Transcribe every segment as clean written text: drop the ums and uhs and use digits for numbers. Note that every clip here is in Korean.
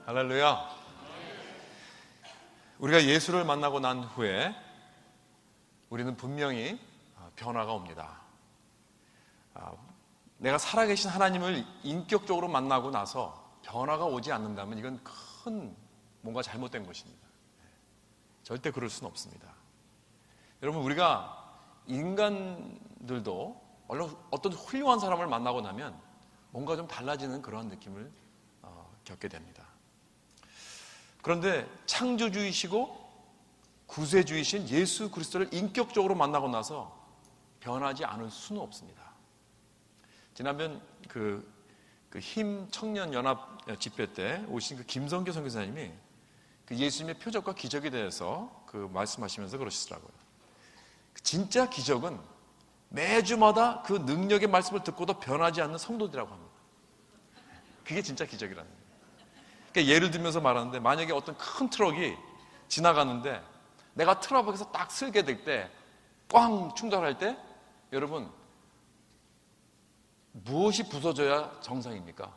할렐루야. 우리가 예수를 만나고 난 후에 우리는 분명히 변화가 옵니다. 내가 살아계신 하나님을 인격적으로 만나고 나서 변화가 오지 않는다면 이건 큰 뭔가 잘못된 것입니다. 절대 그럴 수는 없습니다. 여러분, 우리가 인간들도 어떤 훌륭한 사람을 만나고 나면 뭔가 좀 달라지는 그런 느낌을 겪게 됩니다. 그런데 창조주이시고 구세주이신 예수 그리스도를 인격적으로 만나고 나서 변하지 않을 수는 없습니다. 지난번 힘 청년연합 집회 때 오신 김성교 선교사님이 예수님의 표적과 기적에 대해서 말씀하시면서 그러시더라고요. 진짜 기적은 매주마다 그 능력의 말씀을 듣고도 변하지 않는 성도들이라고 합니다. 그게 진짜 기적이라는 거예요. 그러니까 예를 들면서 말하는데, 만약에 어떤 큰 트럭이 지나가는데 내가 트럭 앞에서 딱 서게 될 때, 꽝 충돌할 때, 여러분, 무엇이 부서져야 정상입니까?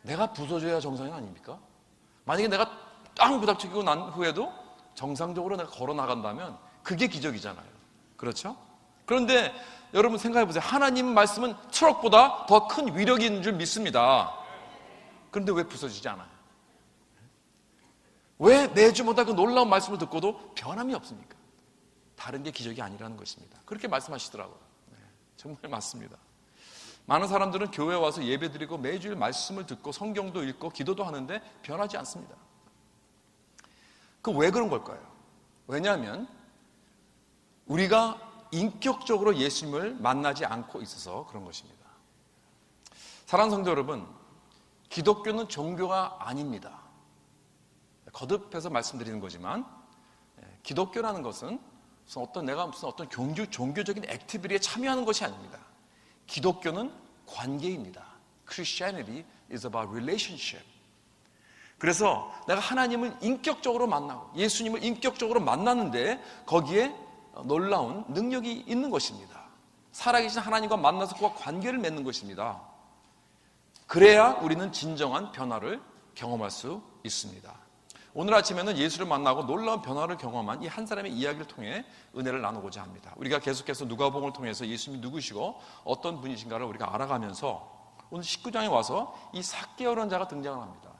내가 부서져야 정상이 아닙니까? 만약에 내가 땅 부닥치고 난 후에도 정상적으로 내가 걸어 나간다면 그게 기적이잖아요. 그렇죠? 그런데 여러분 생각해 보세요. 하나님 말씀은 트럭보다 더 큰 위력이 있는 줄 믿습니다. 그런데 왜 부서지지 않아요? 왜 매주마다 그 놀라운 말씀을 듣고도 변함이 없습니까? 다른 게 기적이 아니라는 것입니다. 그렇게 말씀하시더라고요. 정말 맞습니다. 많은 사람들은 교회에 와서 예배드리고 매주일 말씀을 듣고 성경도 읽고 기도도 하는데 변하지 않습니다. 왜 그런 걸까요? 왜냐하면 우리가 인격적으로 예수님을 만나지 않고 있어서 그런 것입니다. 사랑하는 성도 여러분, 기독교는 종교가 아닙니다. 거듭해서 말씀드리는 거지만, 기독교라는 것은 내가 무슨 어떤 종교적인 액티비티에 참여하는 것이 아닙니다. 기독교는 관계입니다. Christianity is about relationship. 그래서 내가 하나님을 인격적으로 만나고 예수님을 인격적으로 만나는데 거기에 놀라운 능력이 있는 것입니다. 살아계신 하나님과 만나서 그와 관계를 맺는 것입니다. 그래야 우리는 진정한 변화를 경험할 수 있습니다. 오늘 아침에는 예수를 만나고 놀라운 변화를 경험한 이 한 사람의 이야기를 통해 은혜를 나누고자 합니다. 우리가 계속해서 누가복음을 통해서 예수님이 누구시고 어떤 분이신가를 우리가 알아가면서 오늘 19장에 와서 이 삭개오라는 자가 등장을 합니다.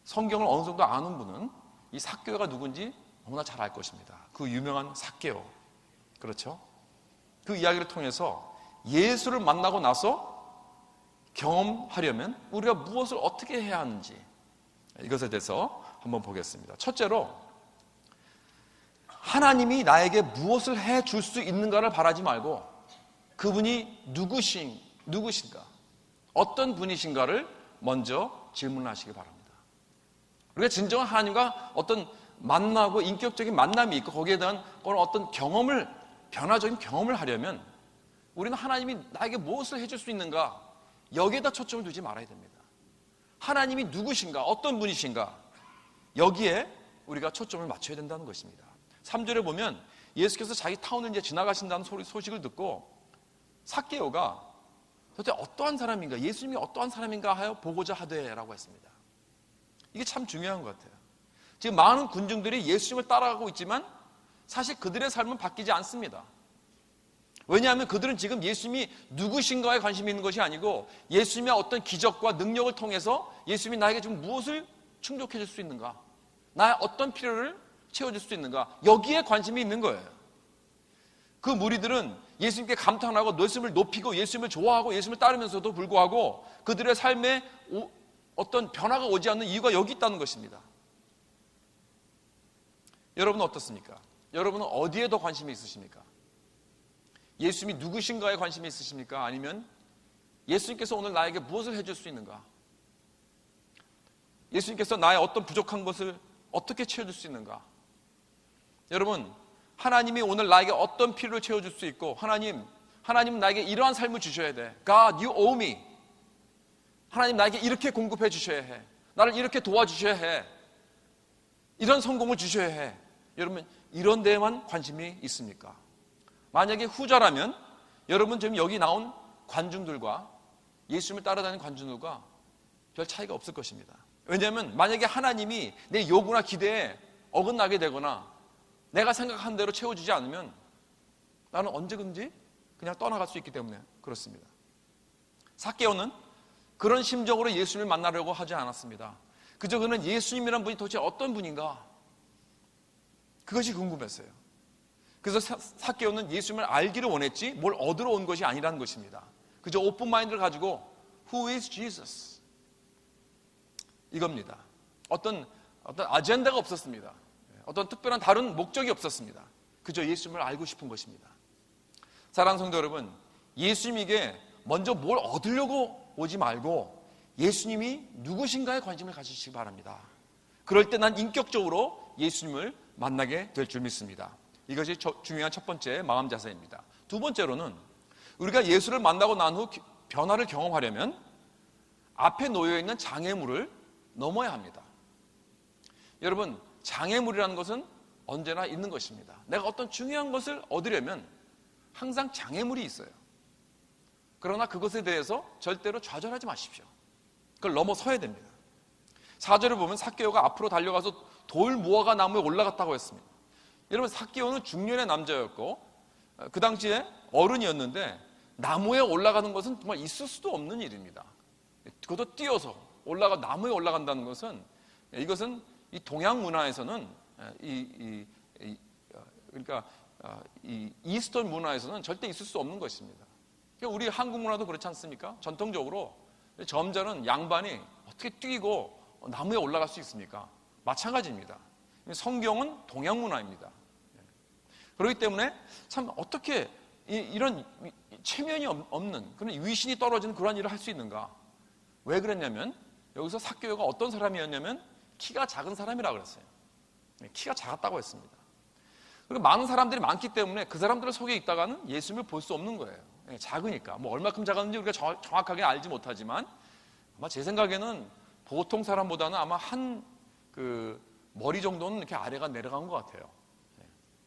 성경을 어느 정도 아는 분은 이 삭개오가 누군지 너무나 잘 알 것입니다. 그 유명한 삭개오. 그렇죠? 그 이야기를 통해서 예수를 만나고 나서 경험하려면 우리가 무엇을 어떻게 해야 하는지 이것에 대해서 한번 보겠습니다. 첫째로, 하나님이 나에게 무엇을 해줄 수 있는가를 바라지 말고 그분이 누구신가, 어떤 분이신가를 먼저 질문하시기 바랍니다. 우리가 진정한 하나님과 어떤 만나고 인격적인 만남이 있고 거기에 대한 어떤 변화적인 경험을 하려면 우리는 하나님이 나에게 무엇을 해줄 수 있는가, 여기에다 초점을 두지 말아야 됩니다. 하나님이 누구신가, 어떤 분이신가, 여기에 우리가 초점을 맞춰야 된다는 것입니다. 3절에 보면 예수께서 자기 타운을 이제 지나가신다는 소식을 듣고 삭개오가 도대체 어떠한 사람인가, 예수님이 어떠한 사람인가 하여 보고자 하되라고 했습니다. 이게 참 중요한 것 같아요. 지금 많은 군중들이 예수님을 따라가고 있지만 사실 그들의 삶은 바뀌지 않습니다. 왜냐하면 그들은 지금 예수님이 누구신가에 관심이 있는 것이 아니고 예수님의 어떤 기적과 능력을 통해서 예수님이 나에게 지금 무엇을 충족해 줄 수 있는가, 나의 어떤 필요를 채워줄 수 있는가, 여기에 관심이 있는 거예요. 그 무리들은 예수님께 감탄하고 예수님을 높이고 예수님을 좋아하고 예수님을 따르면서도 불구하고 그들의 삶에 어떤 변화가 오지 않는 이유가 여기 있다는 것입니다. 여러분은 어떻습니까? 여러분은 어디에 더 관심이 있으십니까? 예수님이 누구신가에 관심이 있으십니까? 아니면 예수님께서 오늘 나에게 무엇을 해줄 수 있는가? 예수님께서 나의 어떤 부족한 것을 어떻게 채워줄 수 있는가? 여러분, 하나님이 오늘 나에게 어떤 필요를 채워줄 수 있고 하나님은 나에게 이러한 삶을 주셔야 돼. God, you owe me. 하나님 나에게 이렇게 공급해 주셔야 해. 나를 이렇게 도와주셔야 해. 이런 성공을 주셔야 해. 여러분, 이런 데에만 관심이 있습니까? 만약에 후자라면 여러분 지금 여기 나온 관중들과 예수님을 따라다니는 관중들과 별 차이가 없을 것입니다. 왜냐하면 만약에 하나님이 내 요구나 기대에 어긋나게 되거나 내가 생각한 대로 채워주지 않으면 나는 언제든지 그냥 떠나갈 수 있기 때문에 그렇습니다. 삭개오는 그런 심정으로 예수님을 만나려고 하지 않았습니다. 그저 그는 예수님이란 분이 도대체 어떤 분인가, 그것이 궁금했어요. 그래서 삭개오는 예수님을 알기를 원했지 뭘 얻으러 온 것이 아니라는 것입니다. 그저 오픈 마인드를 가지고 Who is Jesus? 이겁니다. 어떤 아젠다가 없었습니다. 어떤 특별한 다른 목적이 없었습니다. 그저 예수님을 알고 싶은 것입니다. 사랑하는 성도 여러분, 예수님에게 먼저 뭘 얻으려고 오지 말고 예수님이 누구신가에 관심을 가지시기 바랍니다. 그럴 때 난 인격적으로 예수님을 만나게 될 줄 믿습니다. 이것이 중요한 첫 번째 마음 자세입니다. 두 번째로는 우리가 예수를 만나고 난 후 변화를 경험하려면 앞에 놓여있는 장애물을 넘어야 합니다. 여러분, 장애물이라는 것은 언제나 있는 것입니다. 내가 어떤 중요한 것을 얻으려면 항상 장애물이 있어요. 그러나 그것에 대해서 절대로 좌절하지 마십시오. 그걸 넘어서야 됩니다. 4절을 보면 삭개오가 앞으로 달려가서 돌 무화과 나무에 올라갔다고 했습니다. 여러분, 삭개오는 중년의 남자였고 그 당시에 어른이었는데 나무에 올라가는 것은 정말 있을 수도 없는 일입니다. 그것도 뛰어서 나무에 올라간다는 것은, 이것은 이 동양 문화에서는 그러니까 이 이스턴 문화에서는 절대 있을 수 없는 것입니다. 우리 한국 문화도 그렇지 않습니까? 전통적으로 점잖은 양반이 어떻게 뛰고 나무에 올라갈 수 있습니까? 마찬가지입니다. 성경은 동양 문화입니다. 그렇기 때문에 참 어떻게 이런 체면이 없는 그런 위신이 떨어지는 그런 일을 할 수 있는가? 왜 그랬냐면 여기서 삭개오가 어떤 사람이었냐면 키가 작은 사람이라고 그랬어요. 키가 작았다고 했습니다. 그리고 많은 사람들이 많기 때문에 그 사람들 속에 있다가는 예수님을 볼 수 없는 거예요. 작으니까. 뭐 얼마큼 작았는지 우리가 정확하게 알지 못하지만 아마 제 생각에는 보통 사람보다는 아마 한 그 머리 정도는 이렇게 아래가 내려간 것 같아요.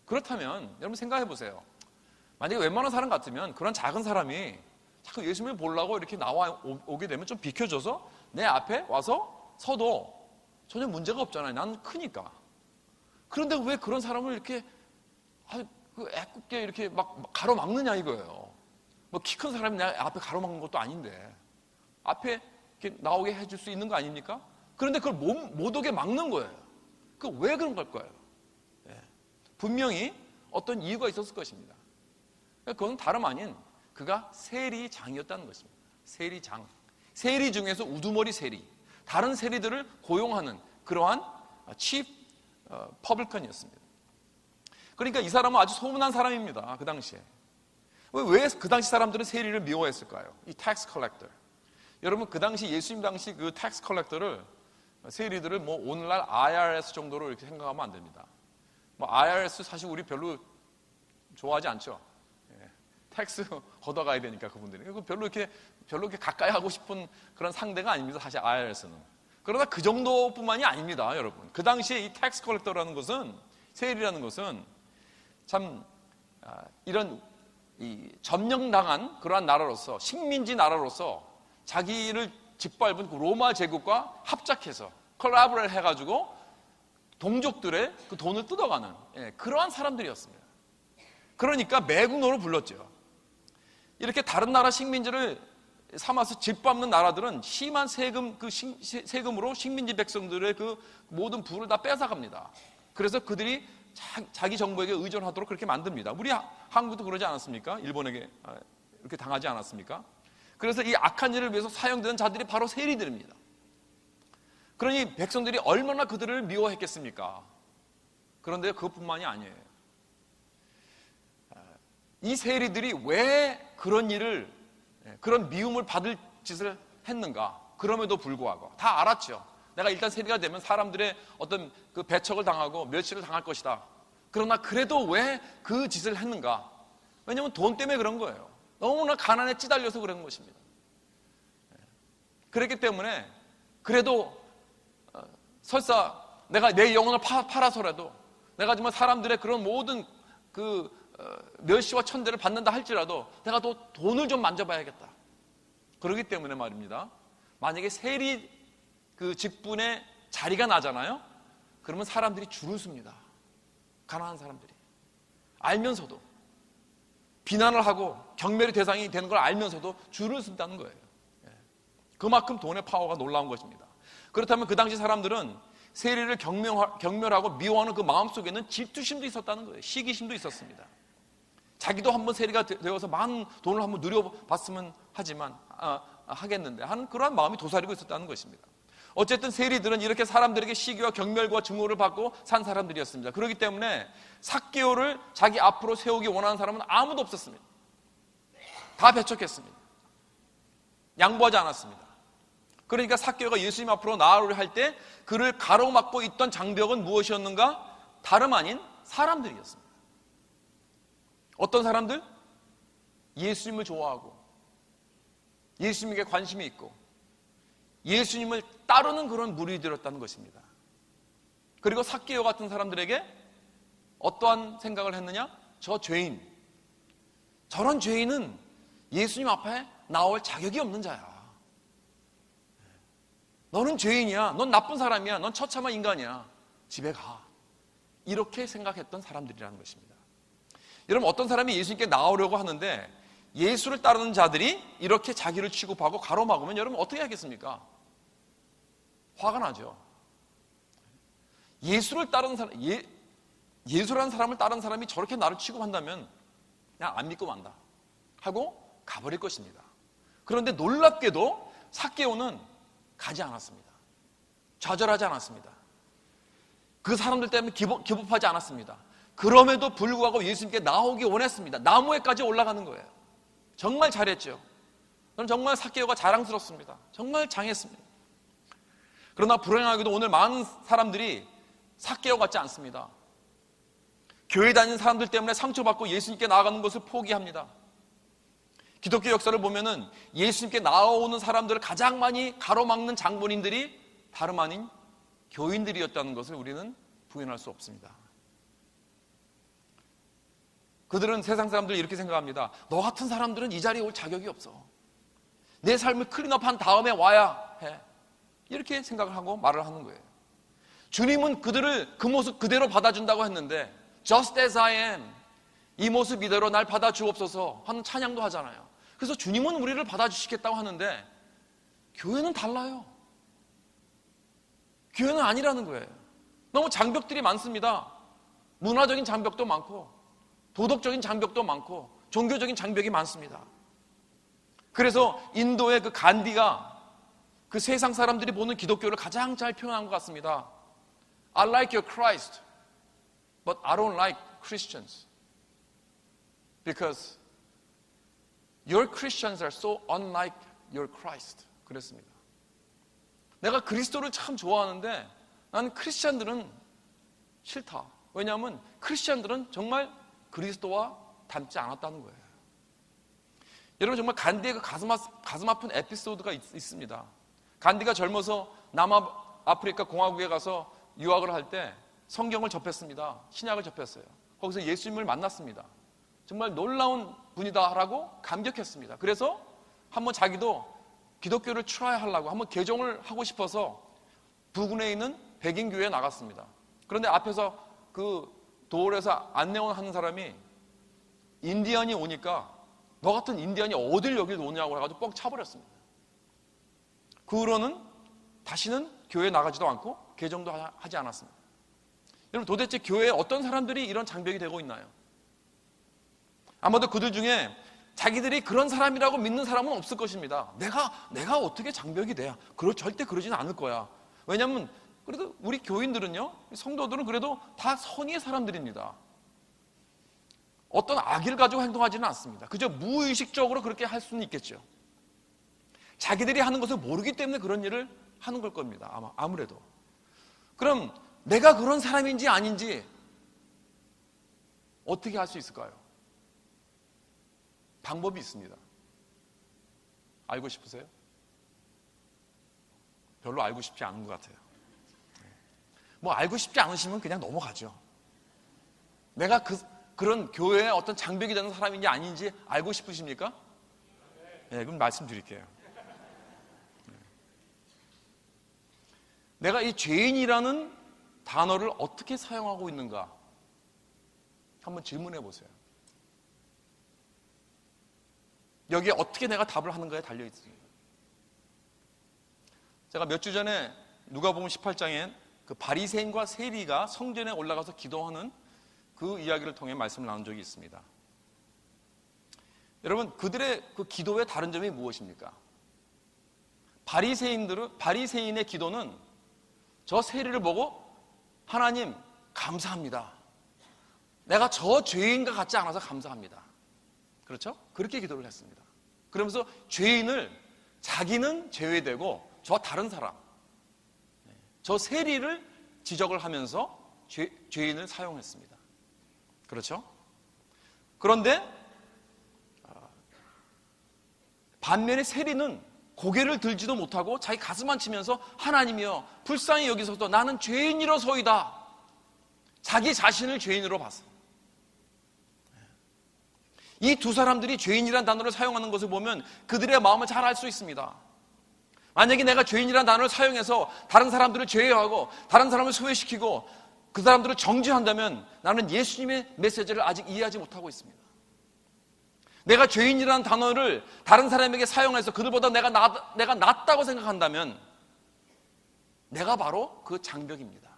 그렇다면 여러분 생각해 보세요. 만약에 웬만한 사람 같으면 그런 작은 사람이 자꾸 예수님을 보려고 이렇게 오게 되면 좀 비켜줘서 내 앞에 와서 서도 전혀 문제가 없잖아요. 난 크니까. 그런데 왜 그런 사람을 이렇게 애꿎게 이렇게 막 가로막느냐 이거예요. 뭐 키 큰 사람이 내 앞에 가로막는 것도 아닌데 앞에 이렇게 나오게 해줄 수 있는 거 아닙니까? 그런데 그걸 못 오게 막는 거예요. 그 왜 그런 걸까요? 분명히 어떤 이유가 있었을 것입니다. 그건 다름 아닌 그가 세리장이었다는 것입니다. 세리장. 세리 중에서 우두머리 세리. 다른 세리들을 고용하는 그러한 chief publican이었습니다. 그러니까 이 사람은 아주 소문난 사람입니다. 그 당시에. 왜 그 당시 사람들은 세리를 미워했을까요? 이 tax collector. 여러분, 그 당시 예수님 당시 그 tax collector를 세리들을 뭐 오늘날 IRS 정도로 이렇게 생각하면 안 됩니다. 뭐 IRS 사실 우리 별로 좋아하지 않죠. 텍스 걷어가야 되니까 그분들이 별로 이렇게 가까이 하고 싶은 그런 상대가 아닙니다. 사실 IRS는. 그러나 그 정도뿐만이 아닙니다, 여러분. 그 당시에 이 텍스 컬렉터라는 것은, 세리라는 것은 참 이런 이 점령당한 그러한 나라로서, 식민지 나라로서 자기를 짓밟은 그 로마 제국과 합작해서 콜라보를 해가지고 동족들의 그 돈을 뜯어가는 그러한 사람들이었습니다. 그러니까 매국노로 불렀죠. 이렇게 다른 나라 식민지를 삼아서 짓밟는 나라들은 심한 세금으로 식민지 백성들의 그 모든 부를 다 뺏어갑니다. 그래서 그들이 자기 정부에게 의존하도록 그렇게 만듭니다. 우리 한국도 그러지 않았습니까? 일본에게 이렇게 당하지 않았습니까? 그래서 이 악한 일을 위해서 사용되는 자들이 바로 세리들입니다. 그러니 백성들이 얼마나 그들을 미워했겠습니까? 그런데 그것뿐만이 아니에요. 이 세리들이 왜 그런 미움을 받을 짓을 했는가? 그럼에도 불구하고 다 알았죠. 내가 일단 세리가 되면 사람들의 어떤 그 배척을 당하고 멸시를 당할 것이다. 그러나 그래도 왜 그 짓을 했는가? 왜냐하면 돈 때문에 그런 거예요. 너무나 가난에 찌달려서 그런 것입니다. 그렇기 때문에 그래도 설사 내가 내 영혼을 팔아서라도 내가 정말 사람들의 그런 모든 그 멸시와 천대를 받는다 할지라도 내가 또 돈을 좀 만져봐야겠다. 그렇기 때문에 말입니다. 만약에 세리가 그 직분에 자리가 나잖아요. 그러면 사람들이 줄을 섭니다. 가난한 사람들이. 알면서도 비난을 하고 경멸의 대상이 되는 걸 알면서도 줄을 쓴다는 거예요. 그만큼 돈의 파워가 놀라운 것입니다. 그렇다면 그 당시 사람들은 세리를 경멸하고 미워하는 그 마음속에는 질투심도 있었다는 거예요. 시기심도 있었습니다. 자기도 한번 세리가 되어서 많은 돈을 한번 누려봤으면 하겠는데 하는 그러한 마음이 도사리고 있었다는 것입니다. 어쨌든 세리들은 이렇게 사람들에게 시기와 경멸과 증오를 받고 산 사람들이었습니다. 그렇기 때문에 삭개오를 자기 앞으로 세우기 원하는 사람은 아무도 없었습니다. 다 배척했습니다. 양보하지 않았습니다. 그러니까 삭개오가 예수님 앞으로 나아오려 할 때 그를 가로막고 있던 장벽은 무엇이었는가? 다름 아닌 사람들이었습니다. 어떤 사람들? 예수님을 좋아하고 예수님에게 관심이 있고 예수님을 따르는 그런 무리들이었다는 것입니다. 그리고 삭개오 같은 사람들에게 어떠한 생각을 했느냐? 저 죄인, 저런 죄인은 예수님 앞에 나올 자격이 없는 자야. 너는 죄인이야. 넌 나쁜 사람이야. 넌 처참한 인간이야. 집에 가. 이렇게 생각했던 사람들이라는 것입니다. 여러분, 어떤 사람이 예수님께 나오려고 하는데 예수를 따르는 자들이 이렇게 자기를 취급하고 가로막으면 여러분 어떻게 하겠습니까? 화가 나죠. 예수를 따르는 사람, 예수라는 사람을 따르는 사람이 저렇게 나를 취급한다면 그냥 안 믿고 만다 하고 가버릴 것입니다. 그런데 놀랍게도 삭개오는 가지 않았습니다. 좌절하지 않았습니다. 그 사람들 때문에 기법하지 않았습니다. 그럼에도 불구하고 예수님께 나오기 원했습니다. 나무에까지 올라가는 거예요. 정말 잘했죠. 저는 정말 삭개오가 자랑스럽습니다. 정말 장했습니다. 그러나 불행하게도 오늘 많은 사람들이 삭개오 같지 않습니다. 교회 다니는 사람들 때문에 상처받고 예수님께 나아가는 것을 포기합니다. 기독교 역사를 보면은 예수님께 나오는 사람들을 가장 많이 가로막는 장본인들이 다름 아닌 교인들이었다는 것을 우리는 부인할 수 없습니다. 그들은 세상 사람들이 이렇게 생각합니다. 너 같은 사람들은 이 자리에 올 자격이 없어. 내 삶을 클린업한 다음에 와야 해. 이렇게 생각을 하고 말을 하는 거예요. 주님은 그들을 그 모습 그대로 받아준다고 했는데 Just as I am, 이 모습 이대로 날 받아주옵소서 하는 찬양도 하잖아요. 그래서 주님은 우리를 받아주시겠다고 하는데 교회는 달라요. 교회는 아니라는 거예요. 너무 장벽들이 많습니다. 문화적인 장벽도 많고 도덕적인 장벽도 많고 종교적인 장벽이 많습니다. 그래서 인도의 그 간디가 그 세상 사람들이 보는 기독교를 가장 잘 표현한 것 같습니다. I like your Christ, but I don't like Christians. Because your Christians are so unlike your Christ. 그랬습니다. 내가 그리스도를 참 좋아하는데 나는 크리스찬들은 싫다. 왜냐하면 크리스찬들은 정말 그리스도와 닮지 않았다는 거예요. 여러분 정말 간디의 그 가슴 아픈 에피소드가 있습니다. 간디가 젊어서 남아프리카 공화국에 가서 유학을 할 때 성경을 접했습니다. 신약을 접했어요. 거기서 예수님을 만났습니다. 정말 놀라운 분이다라고 감격했습니다. 그래서 한번 자기도 기독교를 트라이하려고 한번 개종을 하고 싶어서 부근에 있는 백인교회에 나갔습니다. 그런데 앞에서 그 도울에서 안내원 하는 사람이 인디언이 오니까 너 같은 인디언이 어딜 여길 오냐고 해가지고 뻥 차버렸습니다. 그 후로는 다시는 교회에 나가지도 않고 개종도 하지 않았습니다. 여러분 도대체 교회에 어떤 사람들이 이런 장벽이 되고 있나요? 아마도 그들 중에 자기들이 그런 사람이라고 믿는 사람은 없을 것입니다. 내가 어떻게 장벽이 돼야? 절대 그러지는 않을 거야. 왜냐하면 그래도 우리 교인들은요, 성도들은 그래도 다 선의의 사람들입니다. 어떤 악의를 가지고 행동하지는 않습니다. 그저 무의식적으로 그렇게 할 수는 있겠죠. 자기들이 하는 것을 모르기 때문에 그런 일을 하는 걸 겁니다. 아무래도. 그럼 내가 그런 사람인지 아닌지 어떻게 할 수 있을까요? 방법이 있습니다. 알고 싶으세요? 별로 알고 싶지 않은 것 같아요. 뭐 알고 싶지 않으시면 그냥 넘어가죠. 내가 그런 교회에 어떤 장벽이 되는 사람인지 아닌지 알고 싶으십니까? 네, 그럼 말씀드릴게요. 내가 이 죄인이라는 단어를 어떻게 사용하고 있는가 한번 질문해 보세요. 여기에 어떻게 내가 답을 하는가에 달려 있습니다. 제가 몇 주 전에 누가복음 18장에 그 바리새인과 세리가 성전에 올라가서 기도하는 그 이야기를 통해 말씀을 나눈 적이 있습니다. 여러분, 그들의 그 기도의 다른 점이 무엇입니까? 바리새인의 기도는 저 세리를 보고 하나님 감사합니다. 내가 저 죄인과 같지 않아서 감사합니다. 그렇죠? 그렇게 기도를 했습니다. 그러면서 죄인을 자기는 제외되고 저 다른 사람, 저 세리를 지적을 하면서 죄인을 사용했습니다. 그렇죠? 그런데 반면에 세리는 고개를 들지도 못하고 자기 가슴만 치면서 하나님이여 불쌍히 여기소서 나는 죄인이로소이다. 자기 자신을 죄인으로 봤어요. 이 두 사람들이 죄인이라는 단어를 사용하는 것을 보면 그들의 마음을 잘 알 수 있습니다. 만약에 내가 죄인이라는 단어를 사용해서 다른 사람들을 제외하고 다른 사람을 소외시키고 그 사람들을 정죄한다면 나는 예수님의 메시지를 아직 이해하지 못하고 있습니다. 내가 죄인이라는 단어를 다른 사람에게 사용해서 그들보다 내가 낫다고 생각한다면 내가 바로 그 장벽입니다.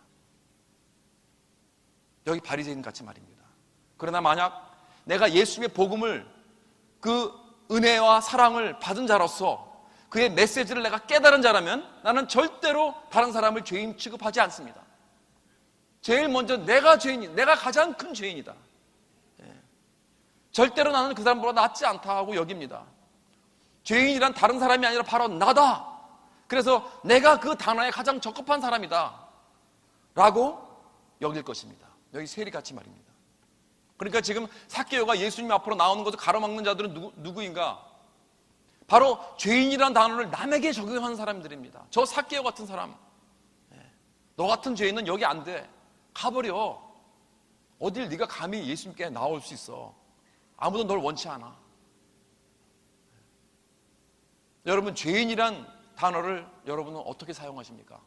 여기 바리새인 같이 말입니다. 그러나 만약 내가 예수님의 복음을 그 은혜와 사랑을 받은 자로서 그의 메시지를 내가 깨달은 자라면 나는 절대로 다른 사람을 죄인 취급하지 않습니다. 제일 먼저 내가 죄인이다. 내가 가장 큰 죄인이다. 절대로 나는 그 사람보다 낫지 않다 하고 여깁니다. 죄인이란 다른 사람이 아니라 바로 나다. 그래서 내가 그 단어에 가장 적합한 사람이다 라고 여길 것입니다. 여기 세리같이 말입니다. 그러니까 지금 삭개오가 예수님 앞으로 나오는 것을 가로막는 자들은 누구인가? 바로 죄인이라는 단어를 남에게 적용하는 사람들입니다. 저 삭개오 같은 사람, 너 같은 죄인은 여기 안 돼. 가버려. 어딜 네가 감히 예수님께 나올 수 있어. 아무도 널 원치 않아. 여러분, 죄인이란 단어를 여러분은 어떻게 사용하십니까?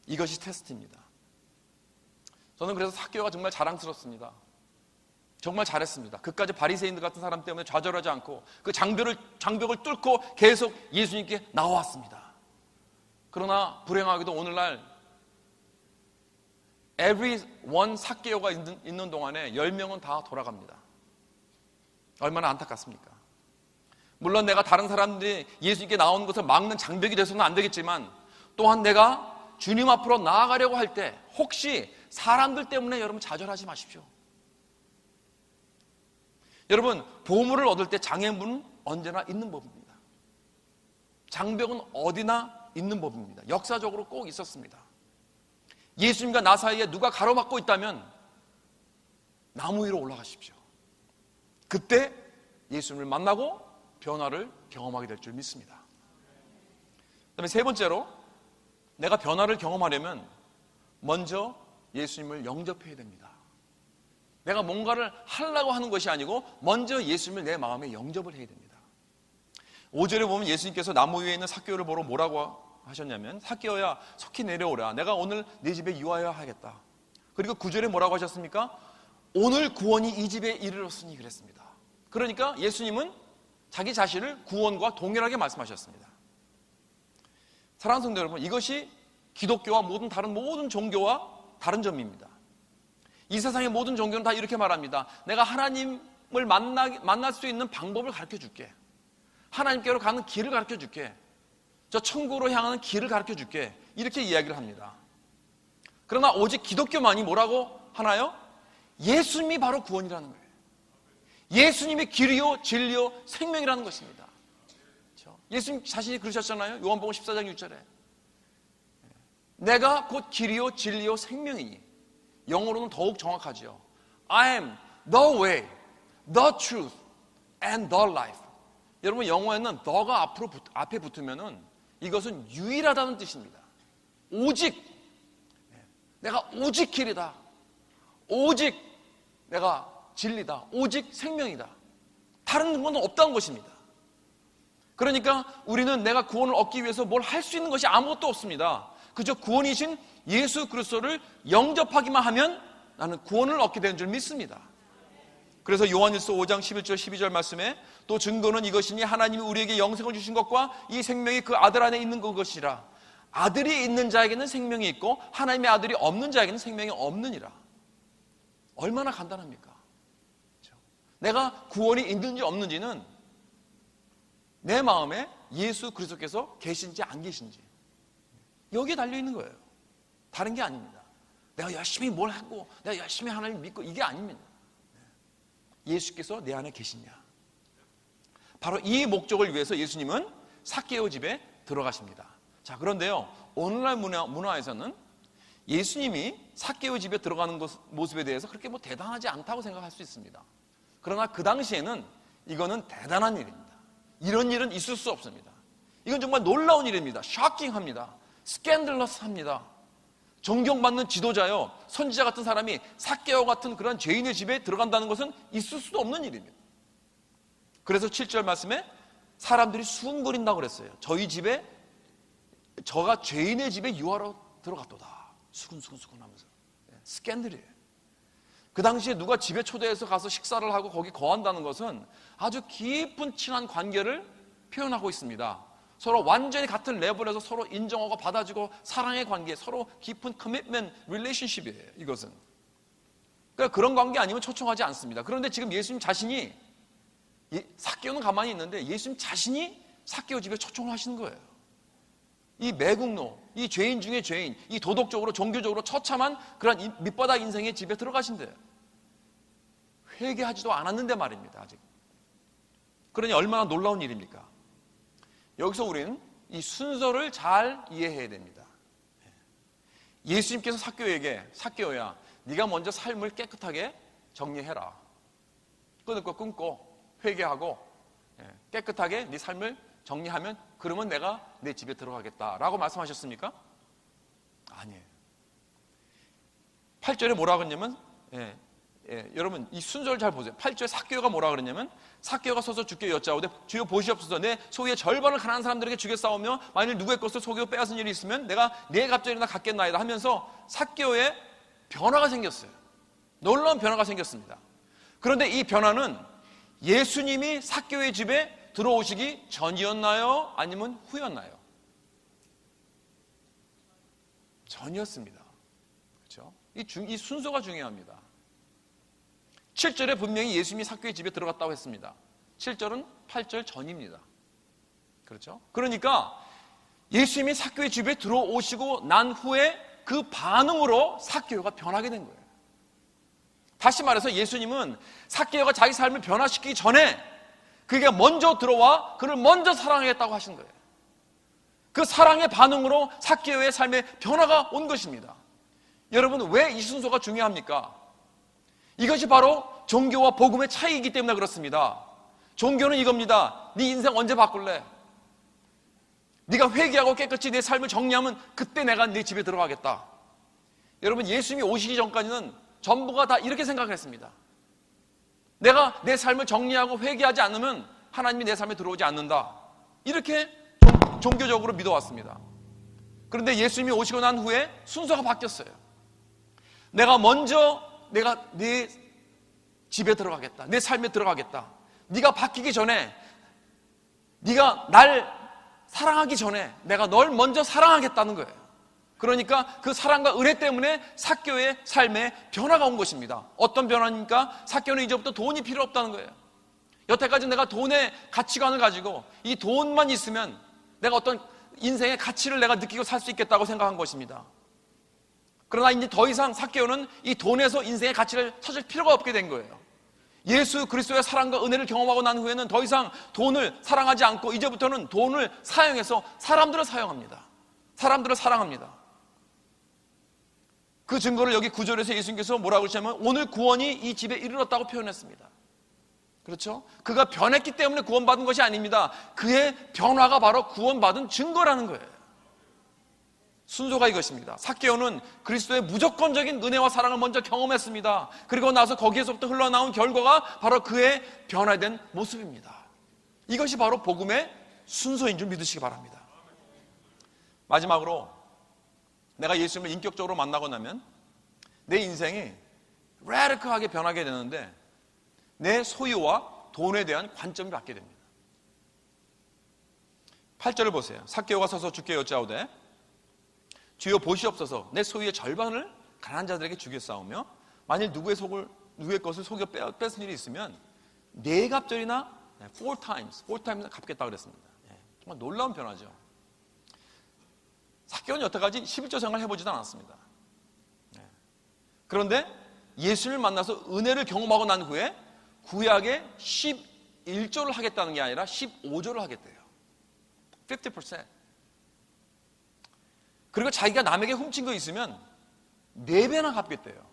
이것이 테스트입니다. 저는 그래서 삭개오가 정말 자랑스럽습니다. 정말 잘했습니다. 그까지 바리새인들 같은 사람 때문에 좌절하지 않고 그 장벽을 뚫고 계속 예수님께 나왔습니다. 그러나 불행하게도 오늘날 everyone 삭개오가 있는 동안에 10명은 다 돌아갑니다. 얼마나 안타깝습니까? 물론 내가 다른 사람들이 예수님께 나오는 것을 막는 장벽이 돼서는 안 되겠지만 또한 내가 주님 앞으로 나아가려고 할 때 혹시 사람들 때문에 여러분 좌절하지 마십시오. 여러분, 보물을 얻을 때 장애물은 언제나 있는 법입니다. 장벽은 어디나 있는 법입니다. 역사적으로 꼭 있었습니다. 예수님과 나 사이에 누가 가로막고 있다면 나무 위로 올라가십시오. 그때 예수님을 만나고 변화를 경험하게 될 줄 믿습니다. 그다음에 세 번째로 내가 변화를 경험하려면 먼저 예수님을 영접해야 됩니다. 내가 뭔가를 하려고 하는 것이 아니고 먼저 예수님을 내 마음에 영접을 해야 됩니다. 5절에 보면 예수님께서 나무 위에 있는 삭개오를 보러 뭐라고 하셨냐면 삭개오야 속히 내려오라. 내가 오늘 네 집에 유하여 하겠다. 그리고 9절에 뭐라고 하셨습니까? 오늘 구원이 이 집에 이르렀으니 그랬습니다. 그러니까 예수님은 자기 자신을 구원과 동일하게 말씀하셨습니다. 사랑하는 성도 여러분, 이것이 기독교와 다른 모든 종교와 다른 점입니다. 이 세상의 모든 종교는 다 이렇게 말합니다. 내가 하나님을 만날 수 있는 방법을 가르쳐 줄게. 하나님께로 가는 길을 가르쳐 줄게. 저 천국으로 향하는 길을 가르쳐 줄게. 이렇게 이야기를 합니다. 그러나 오직 기독교만이 뭐라고 하나요? 예수님이 바로 구원이라는 거예요. 예수님이 길이요 진리요 생명이라는 것입니다. 그렇죠? 예수님 자신이 그러셨잖아요. 요한복음 14장 6절에 내가 곧 길이요 진리요 생명이니, 영어로는 더욱 정확하죠. I am the way, the truth, and the life. 여러분, 영어에는 the가 앞에 붙으면은 이것은 유일하다는 뜻입니다. 오직, 내가 오직 길이다. 오직 내가 진리다. 오직 생명이다. 다른 건 없다는 것입니다. 그러니까 우리는 내가 구원을 얻기 위해서 뭘 할 수 있는 것이 아무것도 없습니다. 그저 구원이신 예수 그리스도를 영접하기만 하면 나는 구원을 얻게 되는 줄 믿습니다. 그래서 요한일서 5장 11절 12절 말씀에 또 증거는 이것이니 하나님이 우리에게 영생을 주신 것과 이 생명이 그 아들 안에 있는 것이라. 아들이 있는 자에게는 생명이 있고 하나님의 아들이 없는 자에게는 생명이 없느니라. 얼마나 간단합니까? 그렇죠? 내가 구원이 있는지 없는지는 내 마음에 예수 그리스도께서 계신지 안 계신지 여기에 달려있는 거예요. 다른 게 아닙니다. 내가 열심히 뭘 하고 내가 열심히 하나님 믿고 이게 아닙니다. 예수께서 내 안에 계시냐. 바로 이 목적을 위해서 예수님은 삭개오 집에 들어가십니다. 자, 그런데요, 오늘날 문화에서는 예수님이 삭개오 집에 들어가는 모습에 대해서 그렇게 대단하지 않다고 생각할 수 있습니다. 그러나 그 당시에는 이거는 대단한 일입니다. 이런 일은 있을 수 없습니다. 이건 정말 놀라운 일입니다. 쇼킹합니다. 스캔들러스합니다. 존경받는 지도자요, 선지자 같은 사람이 삭개오 같은 그런 죄인의 집에 들어간다는 것은 있을 수도 없는 일입니다. 그래서 7절 말씀에 사람들이 수군거린다고 그랬어요. 저가 죄인의 집에 유하러 들어갔도다. 수군수군 하면서. 스캔들이에요. 그 당시에 누가 집에 초대해서 가서 식사를 하고 거기 거한다는 것은 아주 깊은 친한 관계를 표현하고 있습니다. 서로 완전히 같은 레벨에서 서로 인정하고 받아주고 사랑의 관계, 서로 깊은 커미트먼트 릴레이션십이에요. 이것은. 그러니까 그런 관계 아니면 초청하지 않습니다. 그런데 지금 예수님 자신이, 삭개오는 가만히 있는데 예수님 자신이 삭개오 집에 초청을 하시는 거예요. 이 매국노, 이 죄인 중에 죄인, 이 도덕적으로 종교적으로 처참한 그런 밑바닥 인생의 집에 들어가신대요. 회개하지도 않았는데 말입니다. 아직. 그러니 얼마나 놀라운 일입니까? 여기서 우리는 이 순서를 잘 이해해야 됩니다. 예수님께서 삭개오에게, 삭개오야, 네가 먼저 삶을 깨끗하게 정리해라. 끊을 거 끊고 회개하고 깨끗하게 네 삶을 정리하면 그러면 내가 내 집에 들어가겠다라고 말씀하셨습니까? 아니에요. 8절에 뭐라 그랬냐면 여러분 이 순서를 잘 보세요. 8절에 삭개오가 뭐라 그랬냐면 삭개오가 서서 주께 여짜오되 주여 보시옵소서 내 소유의 절반을 가난한 사람들에게 주겠사오며 만일 누구의 것을 속이고 빼앗은 일이 있으면 내가 네 갑절이나 갚겠나이다 하면서 삭개오의 변화가 생겼어요. 놀라운 변화가 생겼습니다. 그런데 이 변화는 예수님이 삭개오의 집에 들어오시기 전이었나요? 아니면 후였나요? 전이었습니다. 그렇죠? 이 순서가 중요합니다. 7절에 분명히 예수님이 삭개오의 집에 들어갔다고 했습니다. 7절은 8절 전입니다. 그렇죠? 그러니까 예수님이 삭개오의 집에 들어오시고 난 후에 그 반응으로 삭개오가 변하게 된 거예요. 다시 말해서 예수님은 삭개오가 자기 삶을 변화시키기 전에 그게 먼저 들어와 그를 먼저 사랑하겠다고 하신 거예요. 그 사랑의 반응으로 삭개오의 삶에 변화가 온 것입니다. 여러분, 왜 이 순서가 중요합니까? 이것이 바로 종교와 복음의 차이이기 때문에 그렇습니다. 종교는 이겁니다. 네 인생 언제 바꿀래? 네가 회개하고 깨끗이 내 삶을 정리하면 그때 내가 네 집에 들어가겠다. 여러분, 예수님이 오시기 전까지는 전부가 다 이렇게 생각했습니다. 내가 내 삶을 정리하고 회개하지 않으면 하나님이 내 삶에 들어오지 않는다. 이렇게 종교적으로 믿어왔습니다. 그런데 예수님이 오시고 난 후에 순서가 바뀌었어요. 내가 네 집에 들어가겠다. 내 삶에 들어가겠다. 네가 바뀌기 전에, 네가 날 사랑하기 전에 내가 널 먼저 사랑하겠다는 거예요. 그러니까 그 사랑과 은혜 때문에 삭개오의 삶에 변화가 온 것입니다. 어떤 변화입니까? 삭개오는 이제부터 돈이 필요 없다는 거예요. 여태까지 내가 돈의 가치관을 가지고 이 돈만 있으면 내가 어떤 인생의 가치를 내가 느끼고 살 수 있겠다고 생각한 것입니다. 그러나 이제 더 이상 삭개오는 이 돈에서 인생의 가치를 찾을 필요가 없게 된 거예요. 예수 그리스도의 사랑과 은혜를 경험하고 난 후에는 더 이상 돈을 사랑하지 않고 이제부터는 돈을 사용해서 사람들을 사용합니다. 사람들을 사랑합니다. 그 증거를 여기 9절에서 예수님께서 뭐라고 그러시냐면 오늘 구원이 이 집에 이르렀다고 표현했습니다. 그렇죠? 그가 변했기 때문에 구원받은 것이 아닙니다. 그의 변화가 바로 구원받은 증거라는 거예요. 순서가 이것입니다. 삭개오는 그리스도의 무조건적인 은혜와 사랑을 먼저 경험했습니다. 그리고 나서 거기에서부터 흘러나온 결과가 바로 그의 변화된 모습입니다. 이것이 바로 복음의 순서인 줄 믿으시기 바랍니다. 마지막으로 내가 예수님을 인격적으로 만나고 나면 내 인생이 라디컬하게 변하게 되는데 내 소유와 돈에 대한 관점이 바뀌게 됩니다. 8절을 보세요. 삭개오가 서서 주께 여짜오되 주여 보시옵소서 내 소유의 절반을 가난한 자들에게 주겠사오며 만일 누구의 것을 속여 뺏은 일이 있으면 네 갑절이나 four times 갚겠다 그랬습니다. 정말 놀라운 변화죠. 삭개오는 여태까지 11조 생활을 해보지도 않았습니다. 그런데 예수를 만나서 은혜를 경험하고 난 후에 구약에 11조를 하겠다는 게 아니라 15조를 하겠대요. 50%. 그리고 자기가 남에게 훔친 거 있으면 4배나 갚겠대요.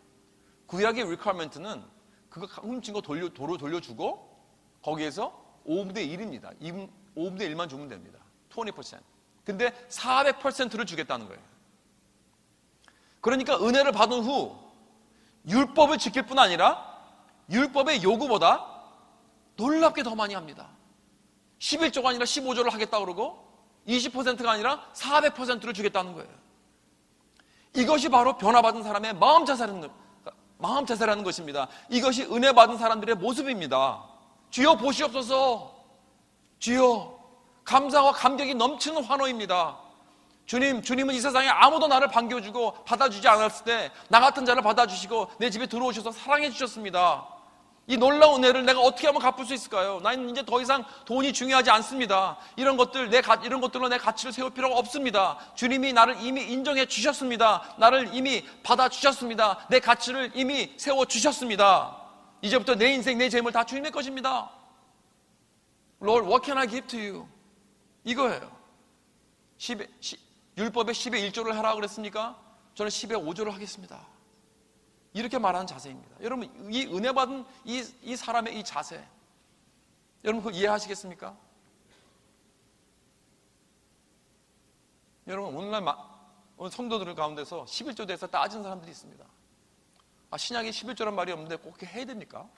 구약의 리퀘어먼트는 그거 훔친 거 도로 돌려주고 거기에서 5분의 1입니다. 5분의 1만 주면 됩니다. 20%. 근데 400%를 주겠다는 거예요. 그러니까 은혜를 받은 후 율법을 지킬 뿐 아니라 율법의 요구보다 놀랍게 더 많이 합니다. 11조가 아니라 15조를 하겠다 그러고 20%가 아니라 400%를 주겠다는 거예요. 이것이 바로 변화받은 사람의 마음 자세라는 것입니다. 이것이 은혜 받은 사람들의 모습입니다. 주여 보시옵소서. 주여, 감사와 감격이 넘치는 환호입니다. 주님은 이 세상에 아무도 나를 반겨주고 받아주지 않았을 때 나 같은 자를 받아주시고 내 집에 들어오셔서 사랑해 주셨습니다. 이 놀라운 은혜를 내가 어떻게 하면 갚을 수 있을까요? 나는 이제 더 이상 돈이 중요하지 않습니다. 이런 것들로 내 가치를 세울 필요가 없습니다. 주님이 나를 이미 인정해 주셨습니다. 나를 이미 받아 주셨습니다. 내 가치를 이미 세워 주셨습니다. 이제부터 내 인생, 내 재물 다 주님의 것입니다. Lord, what can I give to you? 이거예요. 율법에 10의 1조를 하라고 그랬습니까? 저는 10의 5조를 하겠습니다. 이렇게 말하는 자세입니다. 여러분, 이 은혜 받은 이 사람의 이 자세, 여러분 그거 이해하시겠습니까? 여러분, 오늘 성도들 가운데서 11조 대해서 따지는 사람들이 있습니다. 신약에 11조란 말이 없는데 꼭 그렇게 해야 됩니까?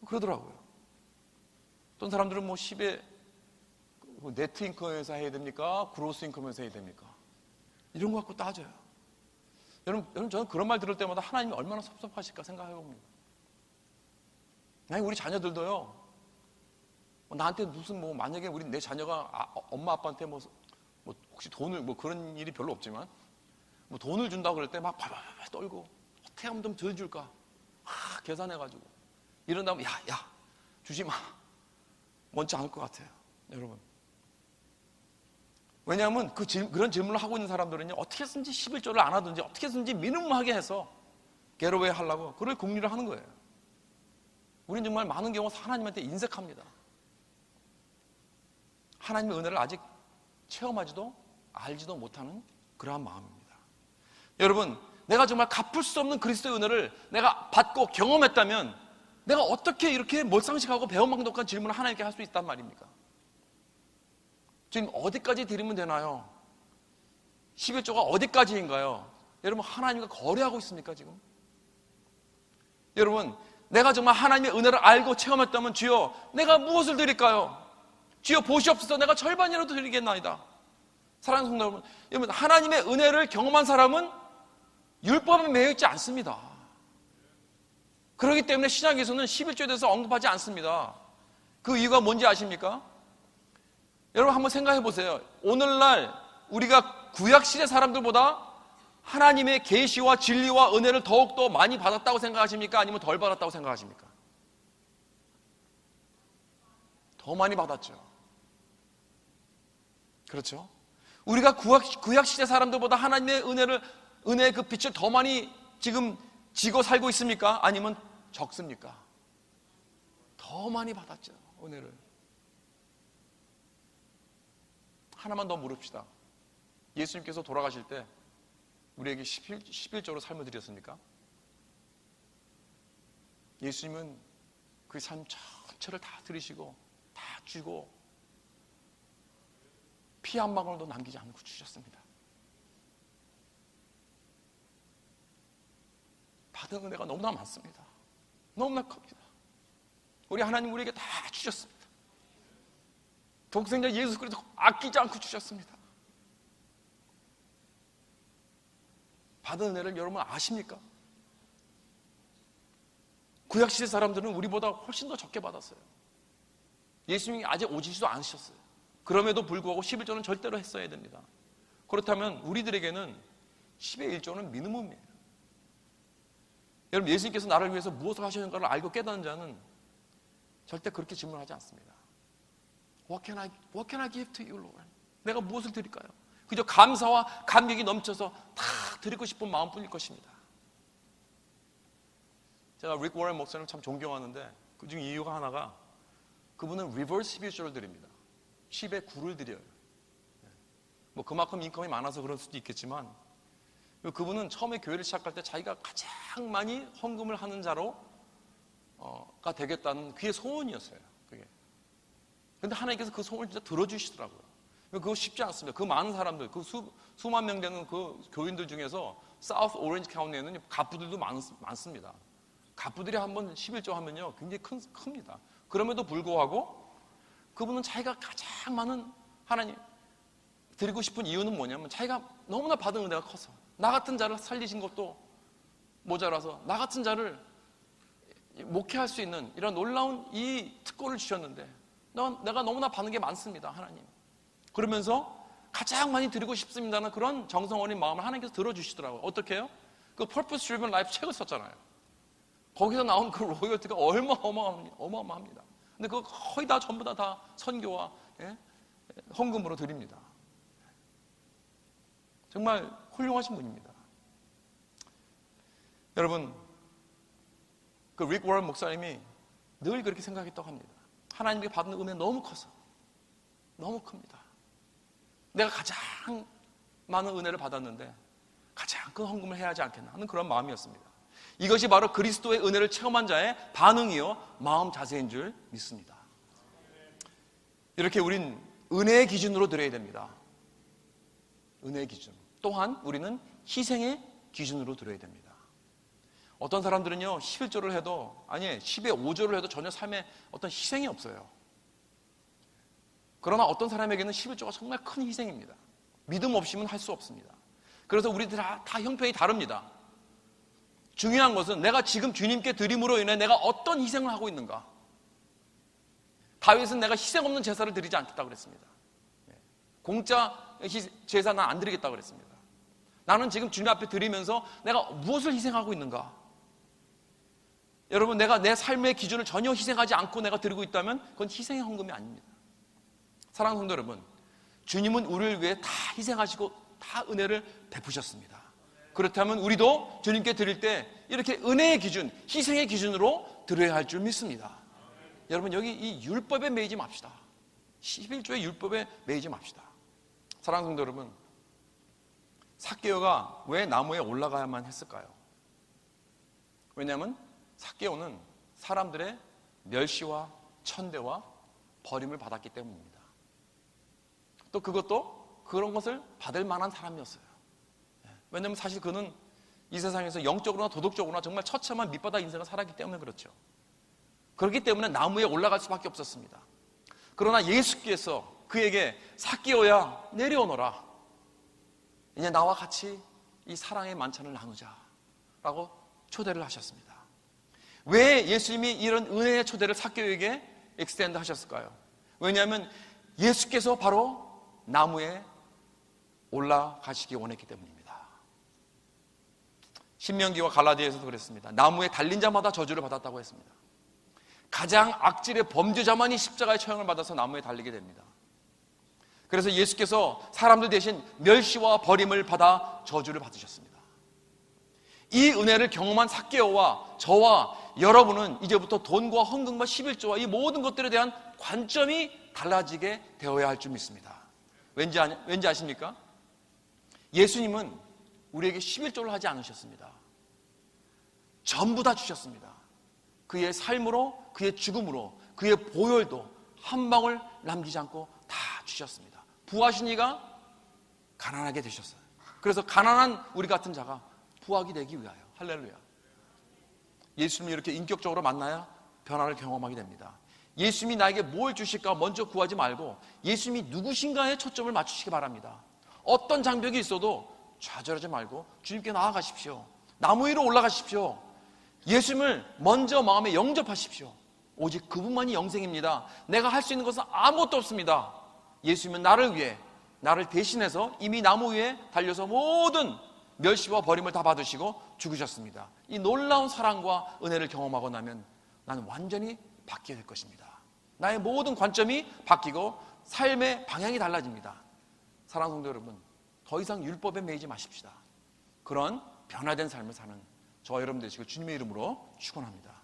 그러더라고요. 어떤 사람들은 10에 네트 인컴에서 해야 됩니까? 그로스 인컴에서 해야 됩니까? 이런 거 갖고 따져요. 여러분, 저는 그런 말 들을 때마다 하나님이 얼마나 섭섭하실까 생각해 봅니다. 우리 자녀들도요, 나한테 무슨 만약에 내 자녀가 엄마 아빠한테 혹시 돈을 그런 일이 별로 없지만 돈을 준다고 그럴 때 막 발발발 떨고 어떻게 하면 좀 덜 줄까 계산해가지고 이런 다음에 야 주지 마 원치 않을 것 같아요. 여러분, 왜냐하면 그런 질문을 하고 있는 사람들은요, 어떻게 해서든지 11조를 안 하든지 어떻게 해서든지 미니멈하게 해서 게러웨이 하려고 그럴 궁리를 하는 거예요. 우리는 정말 많은 경우 하나님한테 인색합니다. 하나님의 은혜를 아직 체험하지도 알지도 못하는 그러한 마음입니다. 여러분, 내가 정말 갚을 수 없는 그리스도의 은혜를 내가 받고 경험했다면 내가 어떻게 이렇게 몰상식하고 배은망덕한 질문을 하나님께 할 수 있단 말입니까? 지금 어디까지 드리면 되나요? 11조가 어디까지인가요? 여러분, 하나님과 거래하고 있습니까 지금? 여러분, 내가 정말 하나님의 은혜를 알고 체험했다면 주여 내가 무엇을 드릴까요? 주여 보시옵소서. 내가 절반이라도 드리겠나이다. 사랑하는 성도 여러분, 하나님의 은혜를 경험한 사람은 율법에 매여 있지 않습니다. 그렇기 때문에 신약에서는 11조에 대해서 언급하지 않습니다. 그 이유가 뭔지 아십니까? 여러분 한번 생각해 보세요. 오늘날 우리가 구약시대 사람들보다 하나님의 계시와 진리와 은혜를 더욱더 많이 받았다고 생각하십니까? 아니면 덜 받았다고 생각하십니까? 더 많이 받았죠. 그렇죠? 우리가 구약시대 사람들보다 하나님의 은혜의 그 빛을 더 많이 지금 지고 살고 있습니까? 아니면 적습니까? 더 많이 받았죠, 은혜를. 하나만 더 물읍시다. 예수님께서 돌아가실 때 우리에게 11조로 삶을 드렸습니까? 예수님은 그 삶 전체를 다 들이시고 다 주고 피 한 방울도 남기지 않고 주셨습니다. 받은 은혜가 너무나 많습니다. 너무나 큽니다. 우리 하나님 우리에게 다 주셨습니다. 독생자 예수 그리스도 아끼지 않고 주셨습니다. 받은 은혜를 여러분 아십니까? 구약시대 사람들은 우리보다 훨씬 더 적게 받았어요. 예수님이 아직 오시지도 않으셨어요. 그럼에도 불구하고 11조는 절대로 했어야 됩니다. 그렇다면 우리들에게는 10의 1조는 미니멈이에요. 여러분, 예수님께서 나를 위해서 무엇을 하셨는가를 알고 깨닫는 자는 절대 그렇게 질문하지 않습니다. What can I give to you, Lord? 내가 무엇을 드릴까요? 그저 감사와 감격이 넘쳐서 다 드리고 싶은 마음뿐일 것입니다. 제가 릭 워런 목사님 참 존경하는데 그중 이유가 하나가 그분은 리버스 11조를 드립니다. 10의 9를 드려요. 뭐 그만큼 인컴이 많아서 그럴 수도 있겠지만 그분은 처음에 교회를 시작할 때 자기가 가장 많이 헌금을 하는 자로가 되겠다는 그게 소원이었어요. 그게. 근데 하나님께서 그 소원을 진짜 들어주시더라고요. 그거 쉽지 않습니다. 그 많은 사람들, 그 수만 명 되는 그 교인들 중에서 사우스 오렌지 카운티에는 갑부들도 많습니다. 갑부들이 한번 11조 하면요 굉장히 큽니다. 그럼에도 불구하고 그분은 자기가 가장 많은 하나님 드리고 싶은 이유는 뭐냐면 자기가 너무나 받은 은혜가 커서 나 같은 자를 살리신 것도 모자라서 나 같은 자를 목회할 수 있는 이런 놀라운 이 특권을 주셨는데 내가 너무나 받는 게 많습니다. 하나님. 그러면서 가장 많이 드리고 싶습니다는 그런 정성 어린 마음을 하나님께서 들어주시더라고요. 어떻게 해요? 그 Purpose Driven Life 책을 썼잖아요. 거기서 나온 그 로열티가 어마어마합니다. 근데 그거 거의 다 전부 다 선교와 헌금으로 드립니다. 정말 훌륭하신 분입니다. 여러분, 그 릭 워런 목사님이 늘 그렇게 생각했다고 합니다. 하나님께 받은 은혜 너무 커서 너무 큽니다. 내가 가장 많은 은혜를 받았는데 가장 큰 헌금을 해야 하지 않겠나 하는 그런 마음이었습니다. 이것이 바로 그리스도의 은혜를 체험한 자의 반응이요 마음 자세인 줄 믿습니다. 이렇게 우린 은혜의 기준으로 드려야 됩니다. 은혜의 기준. 또한 우리는 희생의 기준으로 드려야 됩니다. 어떤 사람들은요 11조를 해도 10의 5조를 해도 전혀 삶에 어떤 희생이 없어요. 그러나 어떤 사람에게는 11조가 정말 큰 희생입니다. 믿음 없이는 할 수 없습니다. 그래서 우리들 다 형편이 다릅니다. 중요한 것은 내가 지금 주님께 드림으로 인해 내가 어떤 희생을 하고 있는가. 다윗은 내가 희생 없는 제사를 드리지 않겠다고 그랬습니다. 공짜 제사 난 안 드리겠다고 그랬습니다. 나는 지금 주님 앞에 드리면서 내가 무엇을 희생하고 있는가. 여러분, 내가 내 삶의 기준을 전혀 희생하지 않고 내가 드리고 있다면 그건 희생의 헌금이 아닙니다. 사랑하는 성도 여러분, 주님은 우리를 위해 다 희생하시고 다 은혜를 베푸셨습니다. 그렇다면 우리도 주님께 드릴 때 이렇게 은혜의 기준, 희생의 기준으로 드려야 할 줄 믿습니다. 여러분, 여기 이 율법에 매이지 맙시다. 11조의 율법에 매이지 맙시다. 사랑하는 성도 여러분, 삭개오가 왜 나무에 올라가야만 했을까요? 왜냐하면 삭개오는 사람들의 멸시와 천대와 버림을 받았기 때문입니다. 또 그것도 그런 것을 받을 만한 사람이었어요. 왜냐하면 사실 그는 이 세상에서 영적으로나 도덕적으로나 정말 처참한 밑바닥 인생을 살았기 때문에 그렇죠. 그렇기 때문에 나무에 올라갈 수밖에 없었습니다. 그러나 예수께서 그에게 삭개오야 내려오너라. 이제 나와 같이 이 사랑의 만찬을 나누자 라고 초대를 하셨습니다. 왜 예수님이 이런 은혜의 초대를 삭개오에게 엑스텐드 하셨을까요? 왜냐하면 예수께서 바로 나무에 올라가시기 원했기 때문입니다. 신명기와 갈라디아에서도 그랬습니다. 나무에 달린 자마다 저주를 받았다고 했습니다. 가장 악질의 범죄자만이 십자가의 처형을 받아서 나무에 달리게 됩니다. 그래서 예수께서 사람들 대신 멸시와 버림을 받아 저주를 받으셨습니다. 이 은혜를 경험한 삭개오와 저와 여러분은 이제부터 돈과 헌금과 11조와 이 모든 것들에 대한 관점이 달라지게 되어야 할 줄 믿습니다. 왠지 아십니까? 예수님은 우리에게 11조를 하지 않으셨습니다. 전부 다 주셨습니다. 그의 삶으로, 그의 죽음으로, 그의 보혈도 한 방울 남기지 않고 다 주셨습니다. 부하신 이가 가난하게 되셨어요. 그래서 가난한 우리 같은 자가 부하게 되기 위하여. 할렐루야. 예수님을 이렇게 인격적으로 만나야 변화를 경험하게 됩니다. 예수님이 나에게 뭘 주실까 먼저 구하지 말고 예수님이 누구신가에 초점을 맞추시기 바랍니다. 어떤 장벽이 있어도 좌절하지 말고 주님께 나아가십시오. 나무 위로 올라가십시오. 예수님을 먼저 마음에 영접하십시오. 오직 그분만이 영생입니다. 내가 할 수 있는 것은 아무것도 없습니다. 예수님은 나를 위해, 나를 대신해서 이미 나무 위에 달려서 모든 멸시와 버림을 다 받으시고 죽으셨습니다. 이 놀라운 사랑과 은혜를 경험하고 나면 나는 완전히 바뀌게 될 것입니다. 나의 모든 관점이 바뀌고 삶의 방향이 달라집니다. 사랑하는 성도 여러분, 더 이상 율법에 매이지 마십시다. 그런 변화된 삶을 사는 저와 여러분 되시고 주님의 이름으로 축원합니다.